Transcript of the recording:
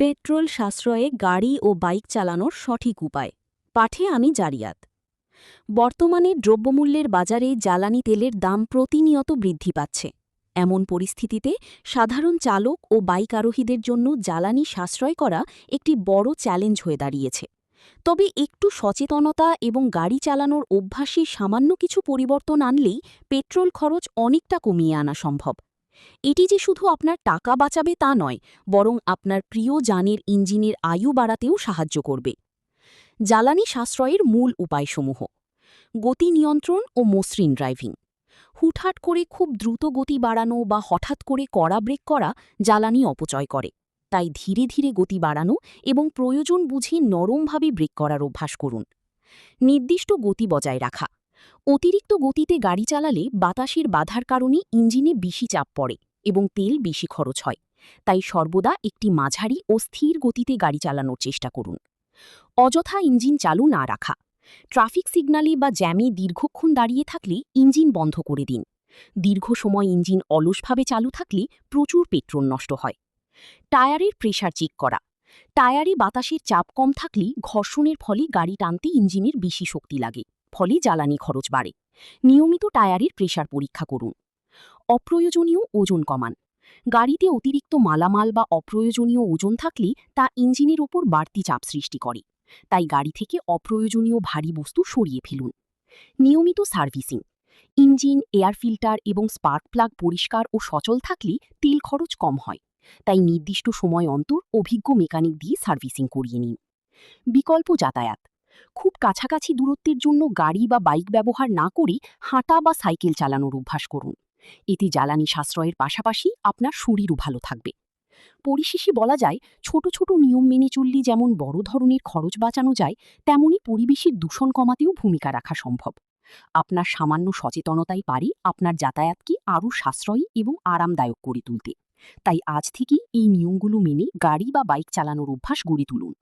Petrol সাশ্রয়ে গাড়ি ও bike চালানোর সঠিক উপায়। পাঠে আমি জারিয়াত। বর্তমানে দ্রব্যমূল্যের বাজারে জ্বালানি তেলের দাম প্রতিনিয়ত বৃদ্ধি পাচ্ছে। এমন পরিস্থিতিতে সাধারণ চালক ও বাইক আরোহীদের জন্য জ্বালানি সাশ্রয় করা একটি বড় চ্যালেঞ্জ হয়ে দাঁড়িয়েছে। তবে একটু সচেতনতা এবং গাড়ি চালানোর অভ্যাসে সামান্য কিছু পরিবর্তন আনলেই পেট্রোল খরচ অনেকটা কমিয়ে আনা সম্ভব। এটি যে শুধু আপনার টাকা বাঁচাবে তা নয়, বরং আপনার প্রিয় যানের ইঞ্জিনের আয়ু বাড়াতেও সাহায্য করবে। জ্বালানি সাশ্রয়ের মূল উপায়সমূহ: গতি নিয়ন্ত্রণ ও মসৃণ ড্রাইভিং। হুটহাট করে খুব দ্রুত গতি বাড়ানো বা হঠাৎ করে কড়া ব্রেক করা জ্বালানি অপচয় করে। তাই ধীরে ধীরে গতি বাড়ানো এবং প্রয়োজন বুঝে নরমভাবে ব্রেক করার অভ্যাস করুন। নির্দিষ্ট গতি বজায় রাখা। অতিরিক্ত গতিতে গাড়ি চালালে বাতাসের বাধার কারণে ইঞ্জিনে বেশি চাপ পড়ে এবং তেল বেশি খরচ হয়। তাই সর্বদা একটি মাঝারি ও স্থির গতিতে গাড়ি চালানোর চেষ্টা করুন। অযথা ইঞ্জিন চালু না রাখা। ট্রাফিক সিগন্যালে বা জ্যামে দীর্ঘক্ষণ দাঁড়িয়ে থাকলে ইঞ্জিন বন্ধ করে দিন। দীর্ঘ সময় ইঞ্জিন অলসভাবে চালু থাকলে প্রচুর পেট্রোল নষ্ট হয়। টায়ারের প্রেসার চেক করা। টায়ারে বাতাসের চাপ কম থাকলে ঘর্ষণের ফলে গাড়ি টানতে ইঞ্জিনের বেশি শক্তি লাগে, ফলে জ্বালানি খরচ বাড়ে। নিয়মিত টায়ারের প্রেসার পরীক্ষা করুন। অপ্রয়োজনীয় ওজন কমান। গাড়িতে অতিরিক্ত মালামাল বা অপ্রয়োজনীয় ওজন থাকলে তা ইঞ্জিনের ওপর বাড়তি চাপ সৃষ্টি করে। তাই গাড়ি থেকে অপ্রয়োজনীয় ভারী বস্তু সরিয়ে ফেলুন। নিয়মিত সার্ভিসিং। ইঞ্জিন, এয়ার ফিল্টার এবং স্পার্ক প্লাগ পরিষ্কার ও সচল থাকলে তেল খরচ কম হয়। তাই নির্দিষ্ট সময় অন্তর অভিজ্ঞ মেকানিক দিয়ে সার্ভিসিং করিয়ে নিন। বিকল্প যাতায়াত। খুব কাছাকাছি দূরত্বের জন্য গাড়ি বা বাইক ব্যবহার না করে হাঁটা বা সাইকেল চালানোর অভ্যাস করুন। এতে জ্বালানি সাশ্রয়ের পাশাপাশি আপনার শরীরও ভালো থাকবে। পরিশেষে বলা যায়, ছোট ছোট নিয়ম মেনে চললে যেমন বড় ধরনের খরচ বাঁচানো যায়, তেমনি পরিবেশের দূষণ কমাতেও ভূমিকা রাখা সম্ভব। আপনার সামান্য সচেতনতাই পারে আপনার যাতায়াতকে আরও সাশ্রয়ী এবং আরামদায়ক করে তুলতে। তাই আজ থেকেই এই নিয়মগুলো মেনে গাড়ি বা বাইক চালানোর অভ্যাস গড়ে তুলুন।